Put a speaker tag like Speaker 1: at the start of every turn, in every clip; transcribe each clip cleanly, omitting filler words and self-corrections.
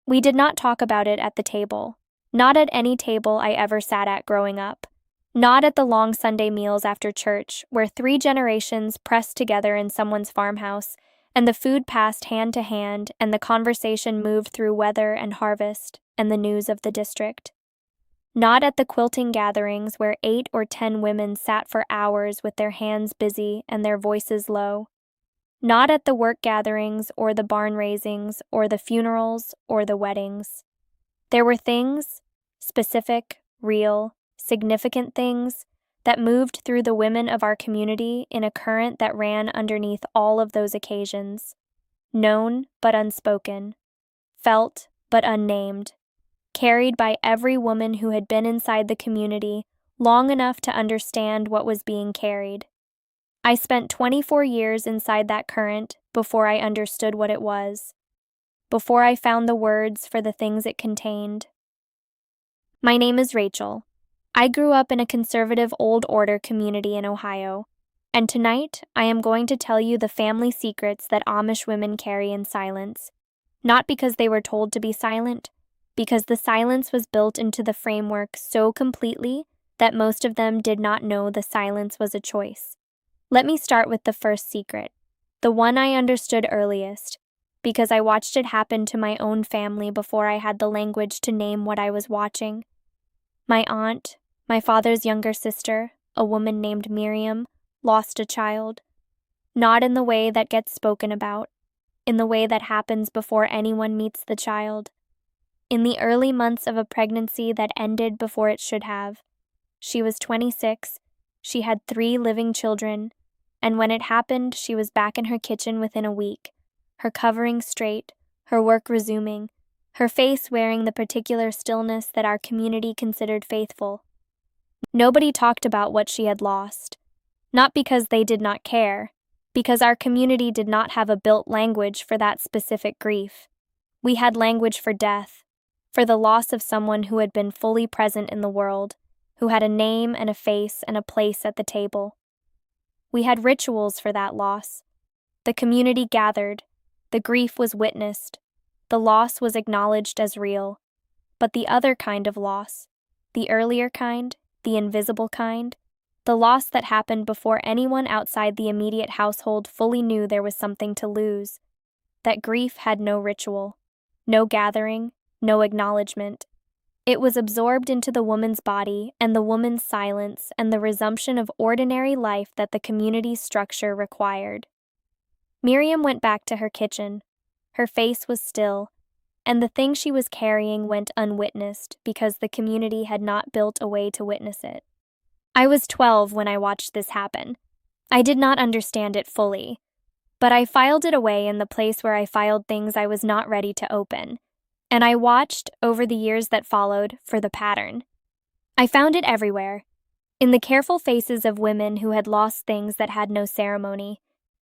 Speaker 1: We did not talk about it at the table. Not at any table I ever sat at growing up. Not at the long Sunday meals after church, where 3 generations pressed together in someone's farmhouse, and the food passed hand to hand, and the conversation moved through weather and harvest, and the news of the district. Not at the quilting gatherings where 8 or 10 women sat for hours with their hands busy and their voices low. Not at the work gatherings or the barn raisings or the funerals or the weddings. There were things, specific, real, significant things, that moved through the women of our community in a current that ran underneath all of those occasions. Known but unspoken. Felt but unnamed. Carried by every woman who had been inside the community long enough to understand what was being carried. I spent 24 years inside that current before I understood what it was, before I found the words for the things it contained. My name is Rachel. I grew up in a conservative old order community in Ohio, and tonight I am going to tell you the family secrets that Amish women carry in silence, not because they were told to be silent, because the silence was built into the framework so completely that most of them did not know the silence was a choice. Let me start with the first secret, the one I understood earliest, because I watched it happen to my own family before I had the language to name what I was watching. My aunt, my father's younger sister, a woman named Miriam, lost a child. Not in the way that gets spoken about, in the way that happens before anyone meets the child. In the early months of a pregnancy that ended before it should have. She was 26, she had 3 living children, and when it happened, she was back in her kitchen within a week, her covering straight, her work resuming, her face wearing the particular stillness that our community considered faithful. Nobody talked about what she had lost, not because they did not care, because our community did not have a built language for that specific grief. We had language for death, for the loss of someone who had been fully present in the world, who had a name and a face and a place at the table. We had rituals for that loss. The community gathered, the grief was witnessed, the loss was acknowledged as real. But the other kind of loss, the earlier kind, the invisible kind, the loss that happened before anyone outside the immediate household fully knew there was something to lose, that grief had no ritual, no gathering, no acknowledgement. It was absorbed into the woman's body and the woman's silence and the resumption of ordinary life that the community's structure required. Miriam went back to her kitchen. Her face was still, and the thing she was carrying went unwitnessed because the community had not built a way to witness it. I was 12 when I watched this happen. I did not understand it fully, but I filed it away in the place where I filed things I was not ready to open. And I watched, over the years that followed, for the pattern. I found it everywhere. In the careful faces of women who had lost things that had no ceremony.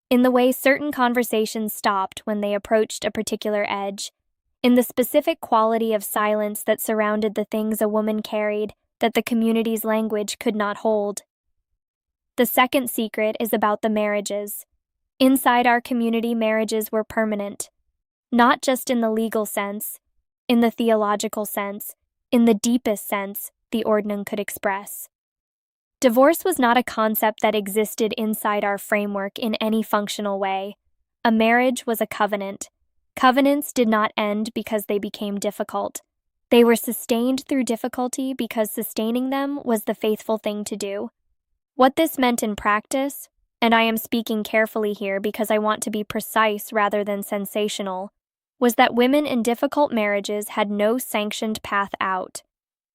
Speaker 1: In the way certain conversations stopped when they approached a particular edge. In the specific quality of silence that surrounded the things a woman carried that the community's language could not hold. The second secret is about the marriages. Inside our community, marriages were permanent. Not just in the legal sense, in the theological sense, in the deepest sense the ordinance could express. Divorce was not a concept that existed inside our framework in any functional way. A marriage was a covenant. Covenants did not end because they became difficult. They were sustained through difficulty because sustaining them was the faithful thing to do. What this meant in practice, and I am speaking carefully here because I want to be precise rather than sensational, was that women in difficult marriages had no sanctioned path out.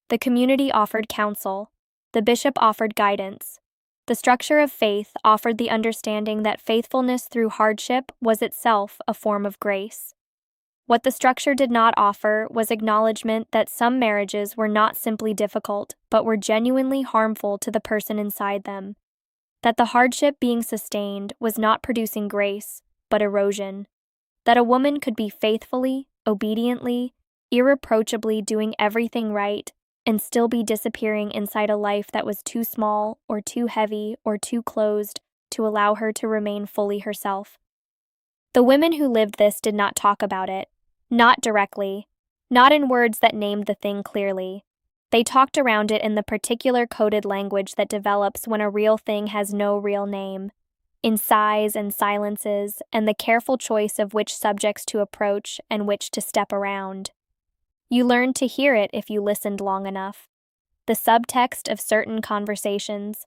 Speaker 1: The community offered counsel. The bishop offered guidance. The structure of faith offered the understanding that faithfulness through hardship was itself a form of grace. What the structure did not offer was acknowledgement that some marriages were not simply difficult, but were genuinely harmful to the person inside them. That the hardship being sustained was not producing grace, but erosion. That a woman could be faithfully, obediently, irreproachably doing everything right and still be disappearing inside a life that was too small or too heavy or too closed to allow her to remain fully herself. The women who lived this did not talk about it, not directly, not in words that named the thing clearly. They talked around it in the particular coded language that develops when a real thing has no real name, in sighs and silences, and the careful choice of which subjects to approach and which to step around. You learned to hear it if you listened long enough. The subtext of certain conversations,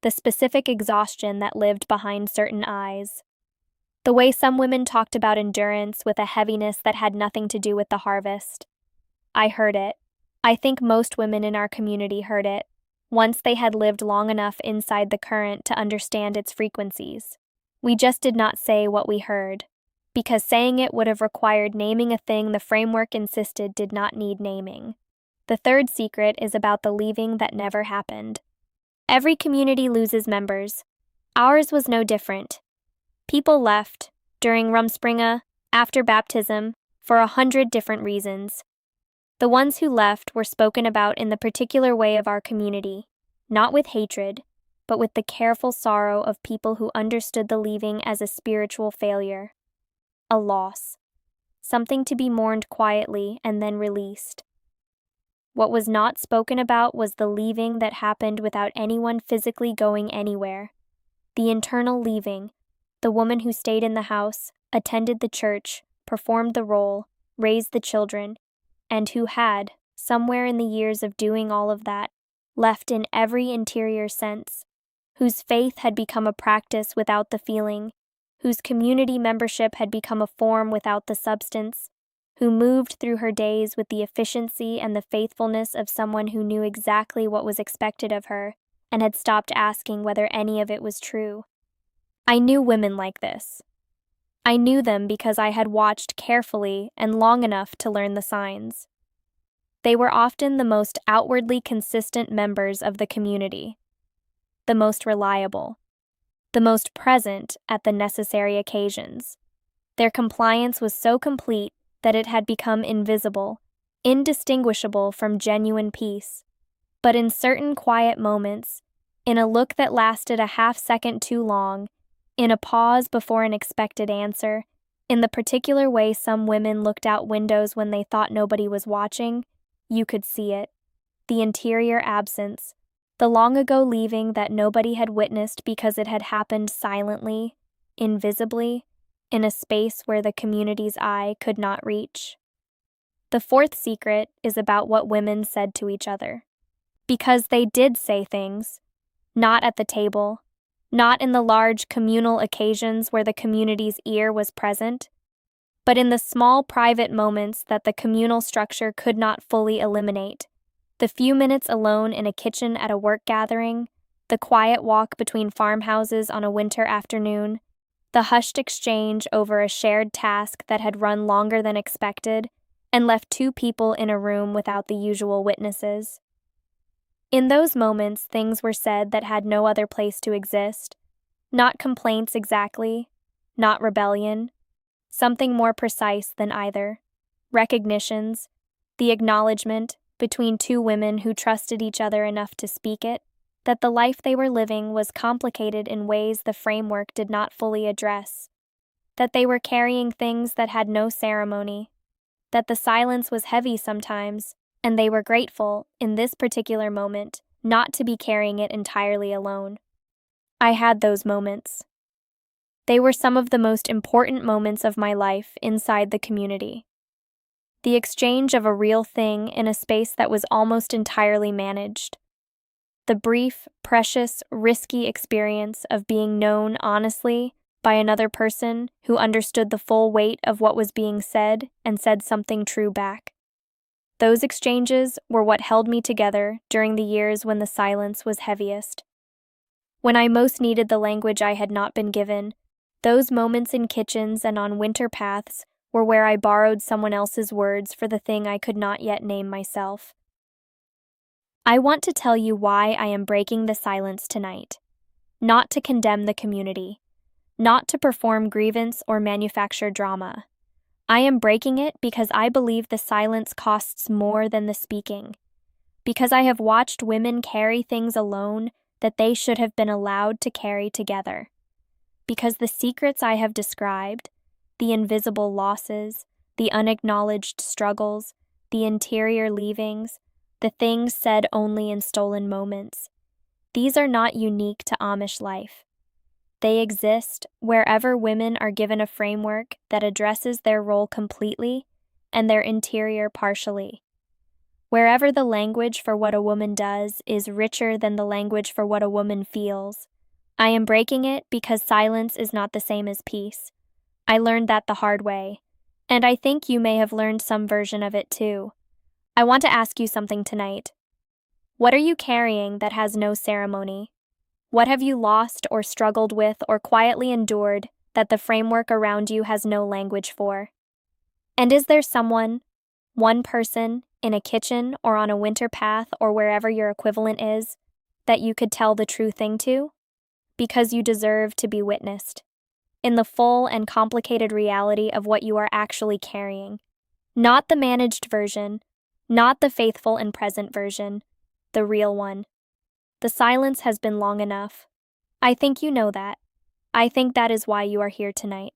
Speaker 1: the specific exhaustion that lived behind certain eyes. The way some women talked about endurance with a heaviness that had nothing to do with the harvest. I heard it. I think most women in our community heard it, once they had lived long enough inside the current to understand its frequencies. We just did not say what we heard, because saying it would have required naming a thing the framework insisted did not need naming. The third secret is about the leaving that never happened. Every community loses members. Ours was no different. People left, during Rumspringa, after baptism, for 100 different reasons. The ones who left were spoken about in the particular way of our community, not with hatred, but with the careful sorrow of people who understood the leaving as a spiritual failure, a loss, something to be mourned quietly and then released. What was not spoken about was the leaving that happened without anyone physically going anywhere. The internal leaving, the woman who stayed in the house, attended the church, performed the role, raised the children, and who had, somewhere in the years of doing all of that, left in every interior sense, whose faith had become a practice without the feeling, whose community membership had become a form without the substance, who moved through her days with the efficiency and the faithfulness of someone who knew exactly what was expected of her and had stopped asking whether any of it was true. I knew women like this. I knew them because I had watched carefully and long enough to learn the signs. They were often the most outwardly consistent members of the community, the most reliable, the most present at the necessary occasions. Their compliance was so complete that it had become invisible, indistinguishable from genuine peace. But in certain quiet moments, in a look that lasted a half-second too long, in a pause before an expected answer, in the particular way some women looked out windows when they thought nobody was watching, you could see it. The interior absence, the long-ago leaving that nobody had witnessed because it had happened silently, invisibly, in a space where the community's eye could not reach. The fourth secret is about what women said to each other. Because they did say things, not at the table, not in the large communal occasions where the community's ear was present, but in the small private moments that the communal structure could not fully eliminate. The few minutes alone in a kitchen at a work gathering, the quiet walk between farmhouses on a winter afternoon, the hushed exchange over a shared task that had run longer than expected and left two people in a room without the usual witnesses. In those moments, things were said that had no other place to exist. Not complaints exactly, not rebellion, something more precise than either. Recognitions, the acknowledgement, between two women who trusted each other enough to speak it, that the life they were living was complicated in ways the framework did not fully address, that they were carrying things that had no ceremony, that the silence was heavy sometimes, and they were grateful, in this particular moment, not to be carrying it entirely alone. I had those moments. They were some of the most important moments of my life inside the community. The exchange of a real thing in a space that was almost entirely managed. The brief, precious, risky experience of being known honestly by another person who understood the full weight of what was being said and said something true back. Those exchanges were what held me together during the years when the silence was heaviest. When I most needed the language I had not been given, those moments in kitchens and on winter paths were where I borrowed someone else's words for the thing I could not yet name myself. I want to tell you why I am breaking the silence tonight. Not to condemn the community, not to perform grievance or manufacture drama. I am breaking it because I believe the silence costs more than the speaking. Because I have watched women carry things alone that they should have been allowed to carry together. Because the secrets I have described, the invisible losses, the unacknowledged struggles, the interior leavings, the things said only in stolen moments. These are not unique to Amish life. They exist wherever women are given a framework that addresses their role completely and their interior partially. Wherever the language for what a woman does is richer than the language for what a woman feels. I am breaking it because silence is not the same as peace. I learned that the hard way, and I think you may have learned some version of it too. I want to ask you something tonight. What are you carrying that has no ceremony? What have you lost or struggled with or quietly endured that the framework around you has no language for? And is there someone, one person, in a kitchen or on a winter path or wherever your equivalent is, that you could tell the true thing to? Because you deserve to be witnessed in the full and complicated reality of what you are actually carrying. Not the managed version, not the faithful and present version, the real one. The silence has been long enough. I think you know that. I think that is why you are here tonight.